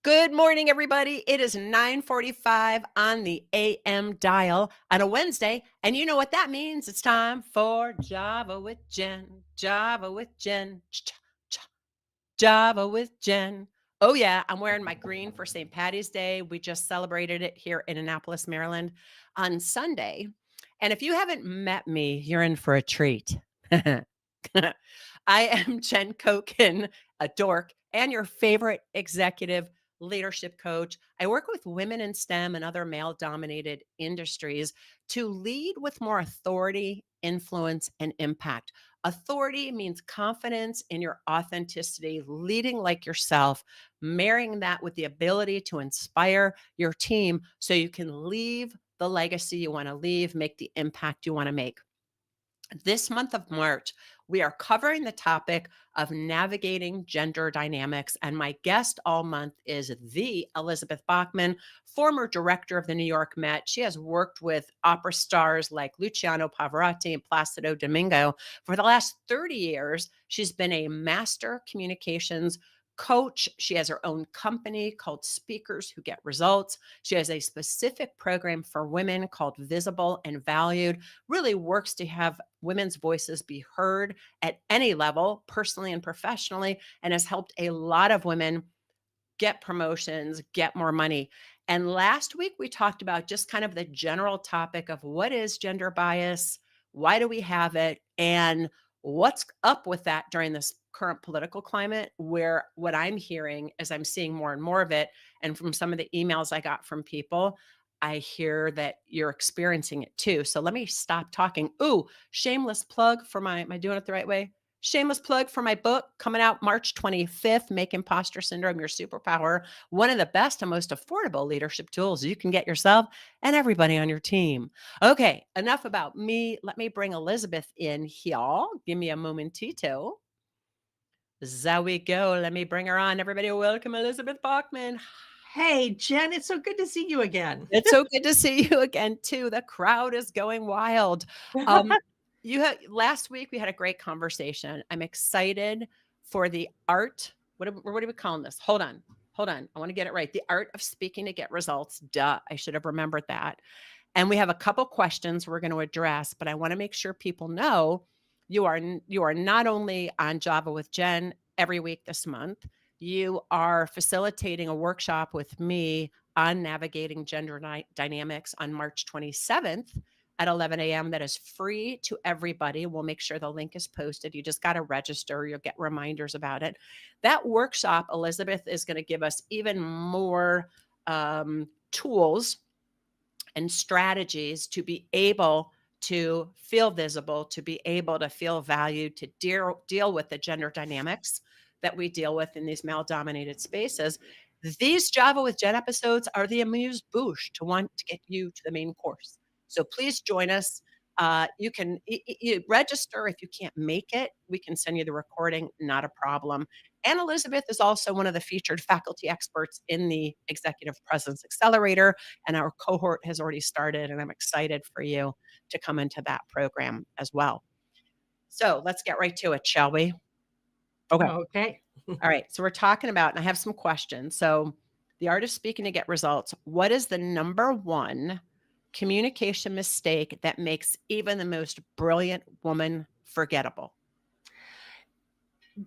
Good morning, everybody. It is 9:45 on the AM dial on a Wednesday, and you know what that means. It's time for Java with Jen. Java with Jen. Java with Jen. Oh, yeah, I'm wearing my green for St. Patty's Day. We just celebrated it here in Annapolis, Maryland on Sunday. And if you haven't met me, you're in for a treat. I am Jen Koken, a dork, and your favorite executive leadership coach. I work with women in STEM and other male dominated industries to lead with more authority, influence, and impact. Authority means confidence in your authenticity, leading like yourself, marrying that with the ability to inspire your team so you can leave the legacy you want to leave, make the impact you want to make. This month of March, we are covering the topic of navigating gender dynamics. And my guest all month is the Elizabeth Bachman, former director of the New York Met. She has worked with opera stars like Luciano Pavarotti and Placido Domingo. For the last 30 years, she's been a master communications coach. She has her own company called Speakers Who Get Results. She has a specific program for women called Visible and Valued, really works to have women's voices be heard at any level, personally and professionally, and has helped a lot of women get promotions, get more money. And last week, we talked about just kind of the general topic of what is gender bias, why do we have it, and what's up with that during this current political climate, where what I'm hearing is I'm seeing more and more of it. And from some of the emails I got from people, I hear that you're experiencing it too. So let me stop talking. Ooh, shameless plug for my, am I doing it the right way? Shameless plug for my book coming out March 25th, Make Imposter Syndrome Your Superpower. One of the best and most affordable leadership tools you can get yourself and everybody on your team. Okay, enough about me. Let me bring Elizabeth in here. Give me a momentito. There we go. Let me bring her on. Everybody, welcome Elizabeth Bachman. Hey, Jen, it's so good to see you again. It's so good to see you again too. The crowd is going wild. Um, you had last week we had a great conversation. I'm excited for the art. What are we calling this? Hold on. Hold on. I want to get it right. The art of speaking to get results. Duh. I should have remembered that. And we have a couple questions we're going to address, but I want to make sure people know you are not only on Java with Jen every week this month, you are facilitating a workshop with me on navigating gender dynamics on March 27th at 11 a.m. That is free to everybody. We'll make sure the link is posted. You just got to register. You'll get reminders about it. That workshop, Elizabeth is going to give us even more tools and strategies to be able to feel visible, to be able to feel valued, to deal with the gender dynamics that we deal with in these male dominated spaces. These Java with Jen episodes are the amuse bouche to want to get you to the main course. So please join us. You can register if you can't make it. We can send you the recording, not a problem. And Elizabeth is also one of the featured faculty experts in the Executive Presence Accelerator, and our cohort has already started, and I'm excited for you to come into that program as well. So let's get right to it, shall we? Okay. Okay. All right. So we're talking about, and I have some questions. So the art of speaking to get results. What is the number one communication mistake that makes even the most brilliant woman forgettable?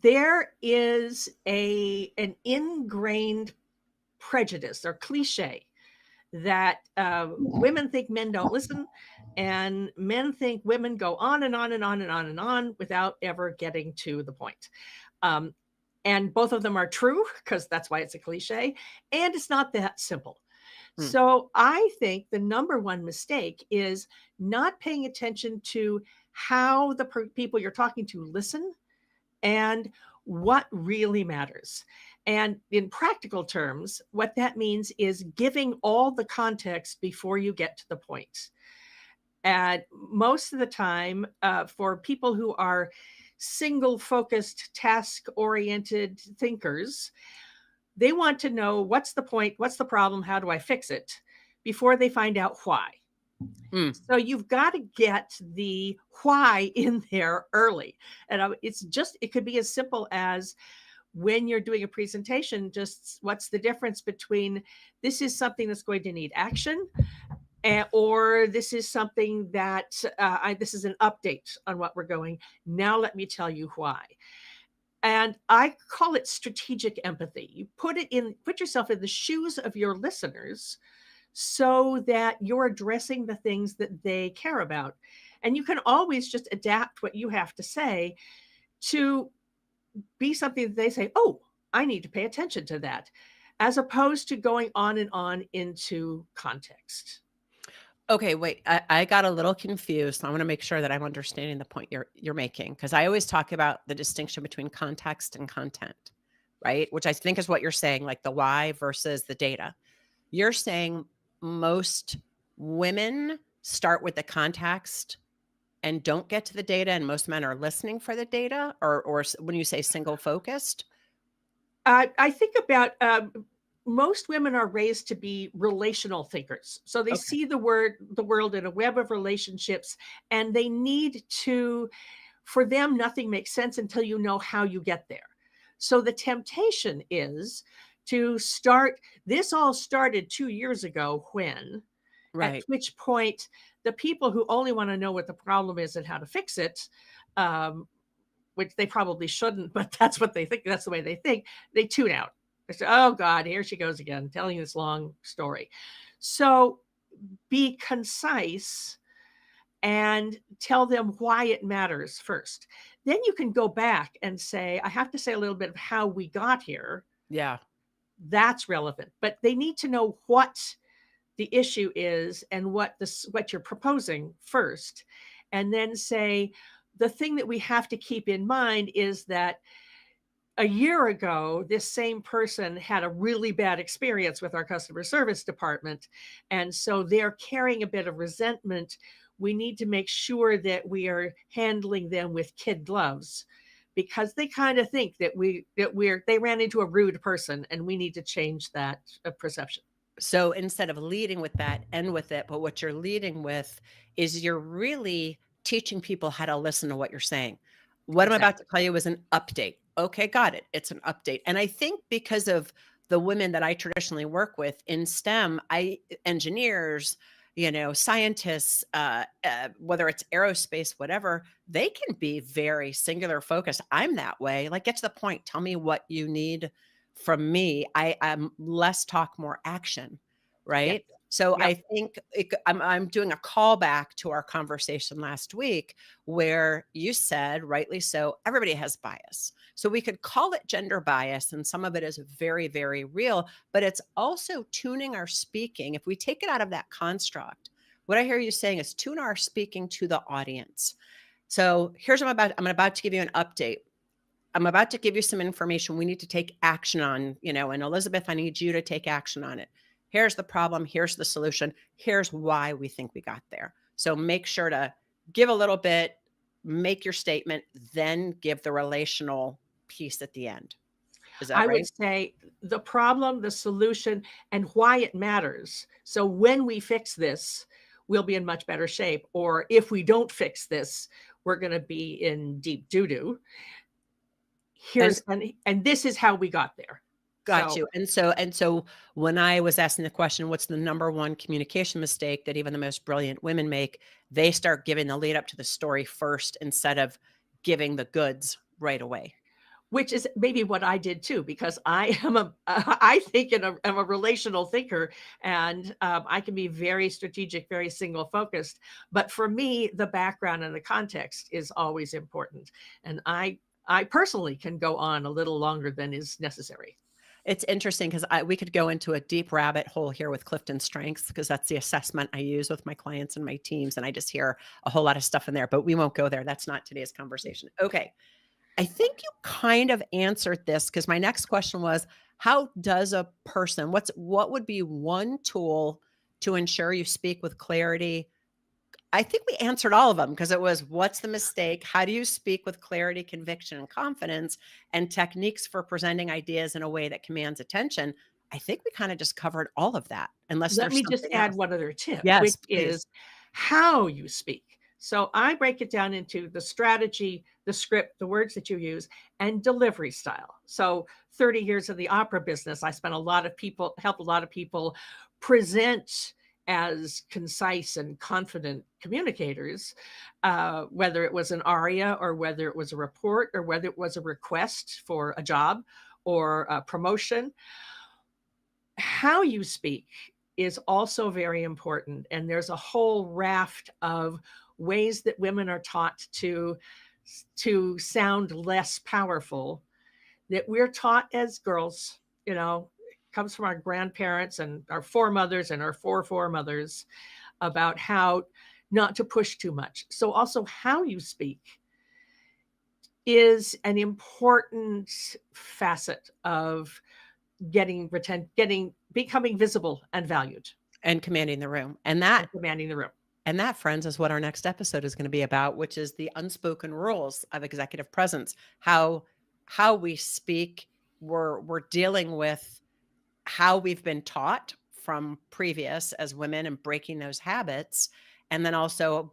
There is an ingrained prejudice or cliche that women think men don't listen, and men think women go on and on and on and on and on without ever getting to the point. Um, and both of them are true because that's why it's a cliche, and it's not that simple. Hmm. So I think the number one mistake is not paying attention to how the people you're talking to listen and what really matters. And in practical terms, what that means is giving all the context before you get to the point. And most of the time, for people who are single focused, task oriented thinkers, they want to know what's the point, what's the problem, how do I fix it before they find out why. Hmm. So you've got to get the why in there early. And it could be as simple as when you're doing a presentation, just what's the difference between this is something that's going to need action, or this is something that this is an update on what we're going. Now let me tell you why. And I call it strategic empathy. You put yourself in the shoes of your listeners so that you're addressing the things that they care about. And you can always just adapt what you have to say to be something that they say, oh, I need to pay attention to that, as opposed to going on and on into context. Okay, wait. I got a little confused. So I want to make sure that I'm understanding the point you're making because I always talk about the distinction between context and content, right? Which I think is what you're saying, like the why versus the data. You're saying most women start with the context and don't get to the data, and most men are listening for the data, or when you say single focused. I think about most women are raised to be relational thinkers. So they Okay, see the world in a web of relationships, and they need to, for them, nothing makes sense until you know how you get there. So the temptation is to start, this all started 2 years ago when, at right. which point the people who only want to know what the problem is and how to fix it, um, which they probably shouldn't, but that's what they think. That's the way they think. They tune out. They say, oh God, here she goes again, telling this long story. So be concise and tell them why it matters first. Then you can go back and say, I have to say a little bit of how we got here. Yeah. That's relevant. But they need to know what the issue is and what you're proposing first. And then say, the thing that we have to keep in mind is that a year ago, this same person had a really bad experience with our customer service department. And so they're carrying a bit of resentment. We need to make sure that we are handling them with kid gloves because they kind of think that they ran into a rude person and we need to change that perception. So instead of leading with that, end with it. But what you're leading with is you're really teaching people how to listen to what you're saying. What I'm about to Exactly. tell you is an update. Okay, got it. It's an update. And I think because of the women that I traditionally work with in STEM, engineers, scientists, whether it's aerospace, whatever, they can be very singular focused. I'm that way. Like, get to the point. Tell me what you need from me. I'm less talk, more action, Yeah. right? So Yep. I think I'm doing a callback to our conversation last week where you said, rightly so, everybody has bias. So we could call it gender bias, and some of it is very, very real, but it's also tuning our speaking. If we take it out of that construct, what I hear you saying is tune our speaking to the audience. So here's what I'm about to give you an update. I'm about to give you some information we need to take action on, and Elizabeth, I need you to take action on it. Here's the problem. Here's the solution. Here's why we think we got there. So make sure to give a little bit, make your statement, then give the relational piece at the end. Is that I would right? say the problem, the solution, and why it matters. So when we fix this, we'll be in much better shape. Or if we don't fix this, we're going to be in deep doo doo. And And this is how we got there. got So, you. And so when I was asking the question, what's the number one communication mistake that even the most brilliant women make? They start giving the lead up to the story first instead of giving the goods right away. which is maybe what I did too, because I am I think I'm a relational thinker, and I can be very strategic, very single focused. But for me, the background and the context is always important, and I personally can go on a little longer than is necessary. It's interesting because we could go into a deep rabbit hole here with Clifton Strengths because that's the assessment I use with my clients and my teams, and I just hear a whole lot of stuff in there, but we won't go there. That's not today's conversation. Okay. I think you kind of answered this because my next question was, how does a person what would be one tool to ensure you speak with clarity? I think we answered all of them because it was what's the mistake? How do you speak with clarity, conviction, and confidence, and techniques for presenting ideas in a way that commands attention? I think we kind of just covered all of that, unless Let there's me just something add else. one other tip, Yes, which please. is how you speak. So I break it down into the strategy, the script, the words that you use, and delivery style. So 30 years of the opera business, I spent a lot of people, help a lot of people present as concise and confident communicators, whether it was an aria or whether it was a report or whether it was a request for a job or a promotion. How you speak is also very important. And there's a whole raft of ways that women are taught to sound less powerful that we're taught as girls, comes from our grandparents and our foremothers and our foremothers about how not to push too much. So also how you speak is an important facet of becoming visible and valued And commanding the room. and commanding the room. And that, friends, is what our next episode is going to be about, which is the unspoken rules of executive presence. How we speak, we're dealing with how we've been taught from previous as women and breaking those habits, and then also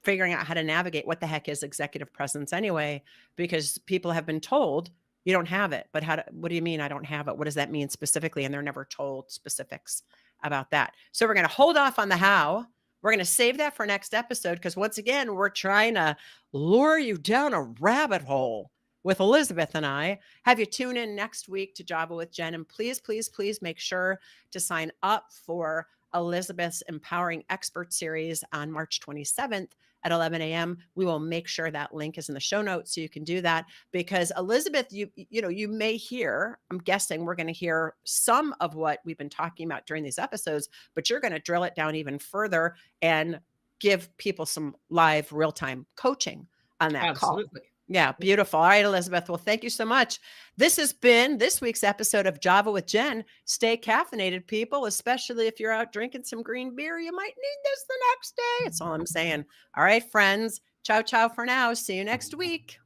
figuring out how to navigate what the heck is executive presence anyway, because people have been told you don't have it. But what do you mean I don't have it? What does that mean specifically? And they're never told specifics about that. So we're going to hold off on the how. We're going to save that for next episode because once again, we're trying to lure you down a rabbit hole with Elizabeth and I. Have you tune in next week to Java with Jen. And please, please, please make sure to sign up for Elizabeth's Empowering Expert Series on March 27th at 11 a.m. We will make sure that link is in the show notes so you can do that, because Elizabeth, you may hear, I'm guessing we're going to hear some of what we've been talking about during these episodes, but you're going to drill it down even further and give people some live real-time coaching on that call. Absolutely. Yeah, beautiful. All right, Elizabeth. Well, thank you so much. This has been this week's episode of Java with Jen. Stay caffeinated, people, especially if you're out drinking some green beer. You might need this the next day. That's all I'm saying. All right, friends. Ciao, ciao for now. See you next week.